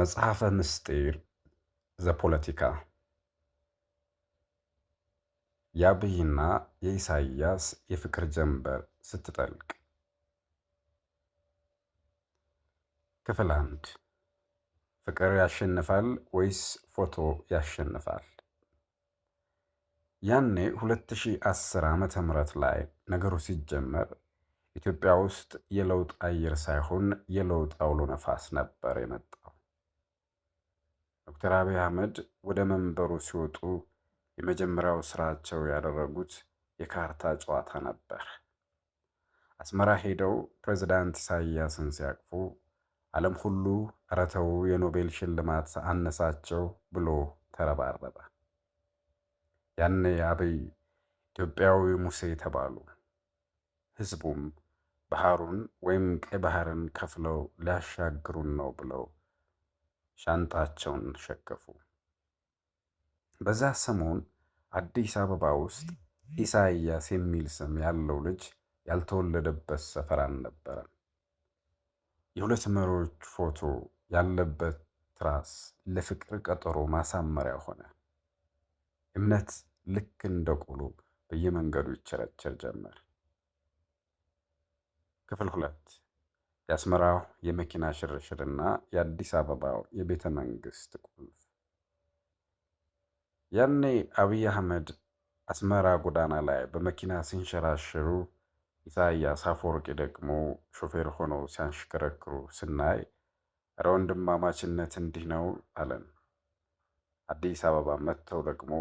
መጽሐፈ ምስጢር ዘፖለቲካ የአብይና የኢሳይያስ የፍቅር ጀንበር ስትጠልቅ። ክፍል 1 ፍቅር ያሸንፋል ወይስ ፎቶ ያሸንፋል? ያኔ 2010 ዓመተ ምህረት ላይ ነገሩ ሲጀመር ኢትዮጵያ ውስጥ የለውጥ አየር ሳይሆን የለውጥ አውሎ ነፋስ ነበር የመጣው። ዶክተር አብይ አህመድ ወደ መንበሩ ሲወጡ የመጀመሪያው ስራቸው ያደረጉት የካርታ ጨዋታ ነበር። አስመራ ሄደው ፕሬዝዳንት ኢሳይያስን ሲያቅፉ ዓለም ሁሉ ኧረ ተው የኖቤል ሽልማት አነሳቸው ብሎ ተረባረበ። ያኔ አብይ ኢትዮጵያዊ ሙሴ ተባሉ። ህዝቡም ባህሩን ወይም ቀይ ባህርን ከፍለው ሊያሻግሩን ነው ብለው ሻንጣቸውን ሸከፉ። በዛ ሰሞን አዲስ አበባ ውስጥ ኢሳይያስ የሚል ስም ያለው ልጅ ያልተወለደበት ሰፈር አልነበረም። የሁለት መሪዎች ፎቶ ያለበት ትራስ ለፍቅር ቀጠሮ ማሳመሪያ ሆነ። እምነት ልክ እንደ ቆሎ በየመንገዱ ይቸረቸር ጀመር። ክፍል 2 የአስመራው የመኪና ሽርሽርና የአዲስ አበባው የቤተ መንግስት ቁልፍ። ያኔ አብይ አህመድ አስመራ ጎዳና ላይ በመኪና ሲንሸራሸሩ፣ ኢሳይያስ አፈወርቂ ደግሞ ሾፌር ሆነው ሲያሽከረክሩ ስናይ እረ ወንድማማችነት እንዲህ ነው አለን። አዲስ አበባ መጥተው ደግሞ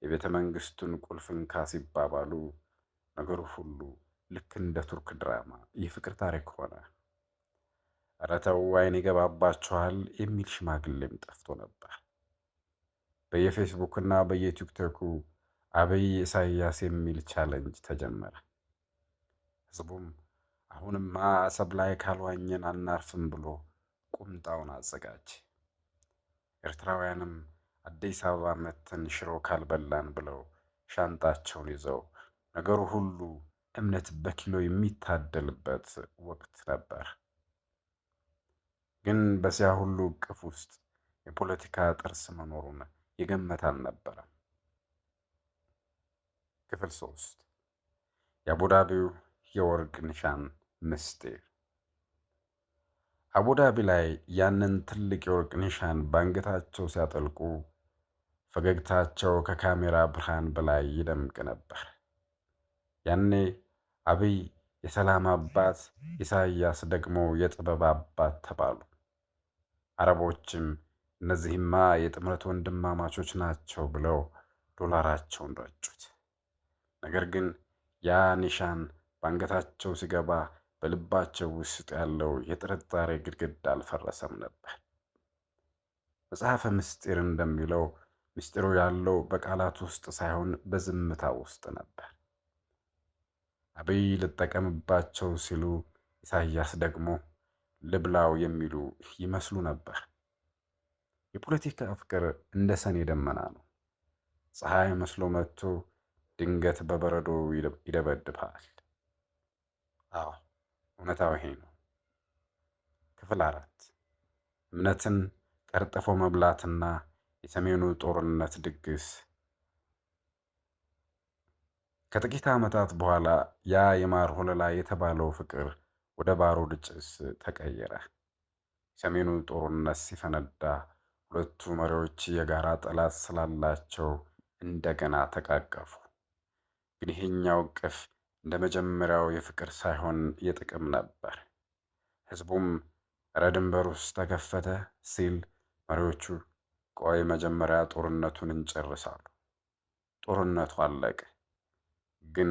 የቤተ መንግስቱን ቁልፍ እንካ ሲባባሉ ነገሩ ሁሉ ልክ እንደ ቱርክ ድራማ የፍቅር ታሪክ ሆነ። ኧረ ተው አይን ይገባባችኋል የሚል ሽማግሌም ጠፍቶ ነበር። በየፌስቡክና በየቲክቶኩ አብይ ኢሳይያስ የሚል ቻለንጅ ተጀመረ። ህዝቡም አሁንማ አሰብ ላይ ካልዋኘን አናርፍም ብሎ ቁምጣውን አዘጋጀ። ኤርትራውያንም አዲስ አበባ መተን ሽሮ ካልበላን ብለው ሻንጣቸውን ይዘው ነገሩ ሁሉ እምነት በኪሎ የሚታደልበት ወቅት ነበር። ግን በዚያ ሁሉ እቅፍ ውስጥ የፖለቲካ ጥርስ መኖሩን የገመተ አልነበረም። ክፍል 3 የአቡዳቢው የወርቅ ኒሻን ምስጢር። አቡዳቢ ላይ ያንን ትልቅ የወርቅ ኒሻን ባንገታቸው ሲያጠልቁ ፈገግታቸው ከካሜራ ብርሃን በላይ ይደምቅ ነበር። ያኔ አብይ የሰላም አባት፣ ኢሳይያስ ደግሞ የጥበብ አባት ተባሉ። አረቦችም እነዚህማ የጥምረት ወንድማማቾች ናቸው ብለው ዶላራቸውን ረጩት። ነገር ግን ያ ኒሻን በአንገታቸው ሲገባ በልባቸው ውስጥ ያለው የጥርጣሬ ግድግዳ አልፈረሰም ነበር። መጽሐፈ ምስጢር እንደሚለው ምስጢሩ ያለው በቃላት ውስጥ ሳይሆን በዝምታ ውስጥ ነበር። አብይ ልጠቀምባቸው ሲሉ፣ ኢሳይያስ ደግሞ ልብላው የሚሉ ይመስሉ ነበር። የፖለቲካ ፍቅር እንደ ሰኔ ደመና ነው። ፀሐይ መስሎ መጥቶ ድንገት በበረዶ ይደበድባል። አዎ እውነታው ይሄ ነው። ክፍል 4 እምነትን ቀርጥፎ መብላትና የሰሜኑ ጦርነት ድግስ። ከጥቂት ዓመታት በኋላ ያ የማር ወለላ የተባለው ፍቅር ወደ ባሩድ ጭስ ተቀየረ። የሰሜኑ ጦርነት ሲፈነዳ ሁለቱ መሪዎች የጋራ ጠላት ስላላቸው እንደገና ተቃቀፉ። ግን ይሄኛው እቅፍ እንደ መጀመሪያው የፍቅር ሳይሆን የጥቅም ነበር። ህዝቡም እረ ድንበር ውስጥ ተከፈተ ሲል፣ መሪዎቹ ቆይ መጀመሪያ ጦርነቱን እንጨርሳሉ። ጦርነቱ አለቀ፣ ግን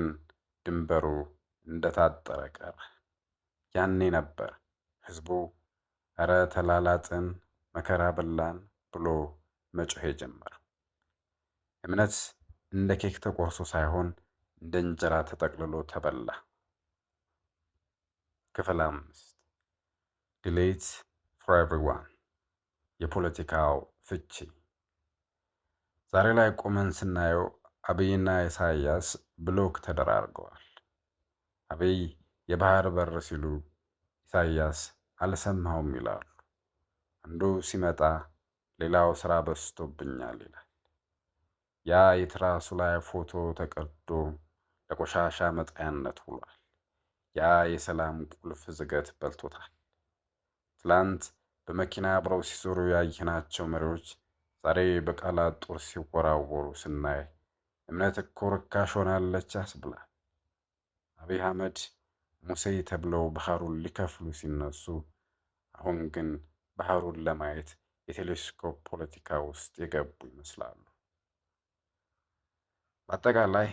ድንበሩ እንደታጠረ ቀረ። ያኔ ነበር ህዝቡ እረ ተላላጥን፣ መከራ በላን ብሎ መጮህ የጀመረው። እምነት እንደ ኬክ ተቆርሶ ሳይሆን እንደ እንጀራ ተጠቅልሎ ተበላ። ክፍል 5 ዲሌት ፎር ኤቭሪዋን የፖለቲካው ፍቺ። ዛሬ ላይ ቆመን ስናየው አብይና ኢሳይያስ ብሎክ ተደራርገዋል። አብይ የባህር በር ሲሉ ኢሳይያስ አልሰማሁም ይላሉ። አንዱ ሲመጣ ሌላው ስራ በዝቶብኛል ይላል። ያ የትራሱ ላይ ፎቶ ተቀዶ ለቆሻሻ መጣያነት ውሏል። ያ የሰላም ቁልፍ ዝገት በልቶታል። ትላንት በመኪና አብረው ሲዞሩ ያየናቸው መሪዎች ዛሬ በቃላት ጦር ሲወራወሩ ስናይ እምነት እኮ ርካሽ ሆናለች ያስብላል። አብይ አህመድ ሙሴ ተብለው ባህሩን ሊከፍሉ ሲነሱ አሁን ግን ባህሩን ለማየት የቴሌስኮፕ ፖለቲካ ውስጥ የገቡ ይመስላሉ። በአጠቃላይ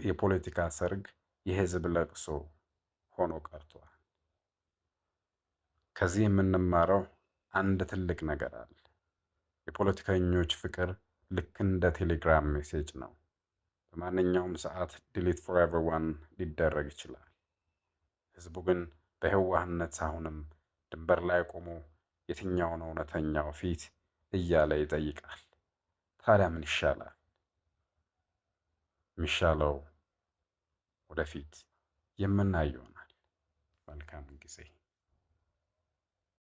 የፖለቲካ ሰርግ የህዝብ ለቅሶ ሆኖ ቀርቷል። ከዚህ የምንማረው አንድ ትልቅ ነገር አለ። የፖለቲከኞች ፍቅር ልክ እንደ ቴሌግራም ሜሴጅ ነው። በማንኛውም ሰዓት ዲሊት ፎር ኤቨሪዋን ሊደረግ ይችላል። ህዝቡ ግን በየዋህነት አሁንም ድንበር ላይ ቆሞ የትኛው ነው እውነተኛው ፊት እያለ ይጠይቃል። ታዲያ ምን ይሻላል? የሚሻለው ወደፊት የምናየው ይሆናል። መልካም ጊዜ